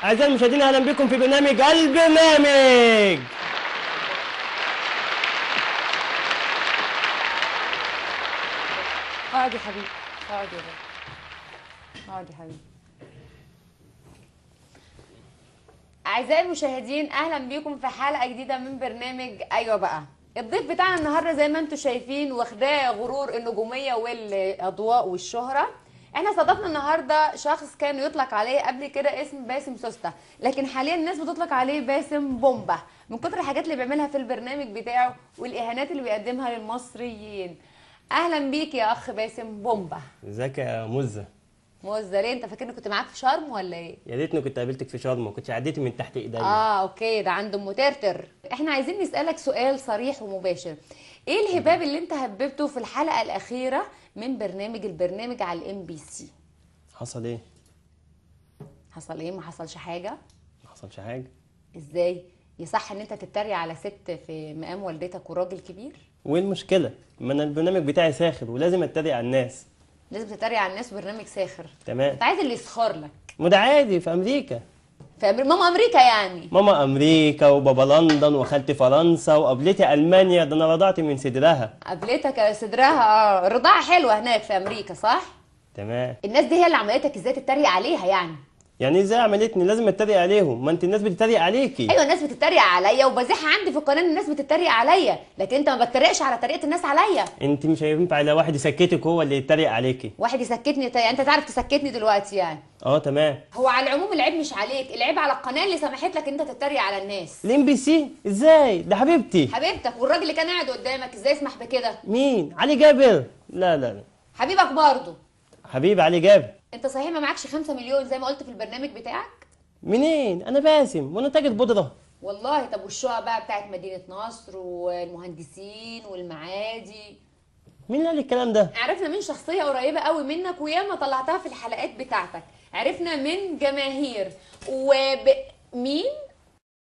أعزائي المشاهدين أهلا بكم في برنامج البرنامج. اقعد يا حبيبي، اقعد يا بابا، اقعد يا حبيبي. أعزائي المشاهدين أهلا بيكم في حلقة جديدة من برنامج أيوة بقى. الضيف بتاعنا النهاردة زي ما انتم شايفين واخداه غرور النجومية والأضواء والشهرة. احنا استضفنا النهاردة شخص كان يطلق عليه قبل كده اسم باسم سوسته، لكن حاليا الناس بتطلق عليه باسم بومبا من كتر الحاجات اللي بيعملها في البرنامج بتاعه والإهانات اللي بيقدمها للمصريين. أهلا بيك يا أخ باسم بومبا. ازيك يا مزة؟ موزة ليه؟ انت فاكرني كنت معاك في شرم ولا ايه؟ يا ريتني كنت قابلتك في شرم، ما كنتش عديتي من تحت ايديا. اوكي، ده عنده مترتر. احنا عايزين نسألك سؤال صريح ومباشر. ايه الهباب اللي انت هببته في الحلقة الأخيرة من البرنامج على الMBC؟ حصل ايه؟ حصل ايه؟ ما حصلش حاجة؟ ما حصلش حاجة. ازاي؟ يصح ان انت تتريق على ست في مقام والدتك وراجل كبير؟ وايه المشكلة؟ ما انا البرنامج بتاعي ساخر ولازم اتريق على الناس. لازم تتريق على الناس، برنامج ساخر. تمام. انت عايز اللي يسخر لك. ما ده عادي في امريكا. ماما امريكا يعني. ماما امريكا وبابا لندن وخالتي فرنسا وقابلتي المانيا، ده انا رضعت من صدرها. قابلتك صدرها؟ الرضاعة حلوة هناك في امريكا صح؟ تمام. الناس دي هي اللي عملتك ازاي تتريق عليها يعني؟ يعني ازاي عملتني؟ لازم اتريق عليهم، ما انت الناس بتتريق عليكي. ايوه الناس بتتريق عليا وبزيحها عندي في القناه، الناس بتتريق عليا، لكن انت ما بتتريقش على طريقه الناس عليا. انت مش هينفع لا واحد يسكتك هو اللي يتريق عليكي. واحد يسكتني؟ انت تعرف تسكتني دلوقتي يعني؟ تمام. هو على العموم العيب مش عليك، العيب على القناه اللي سمحت لك ان انت تتريق على الناس. الMBC ازاي؟ ده حبيبتي. حبيبتك والراجل اللي كان قاعد قدامك ازاي يسمح بكده؟ مين؟ علي جابر؟ لا لا لا. حبيبك برضه. حبيبي علي جابر. انت صحيح ما معكش 5 مليون زي ما قلت في البرنامج بتاعك؟ منين؟ انا باسم وانا تاجر بودره. والله. طب والشقق بقى بتاعت مدينه نصر والمهندسين والمعادي؟ مين اللي قال الكلام ده؟ عرفنا من شخصيه قريبه قوي منك وياما طلعتها في الحلقات بتاعتك، عرفنا من جماهير مين؟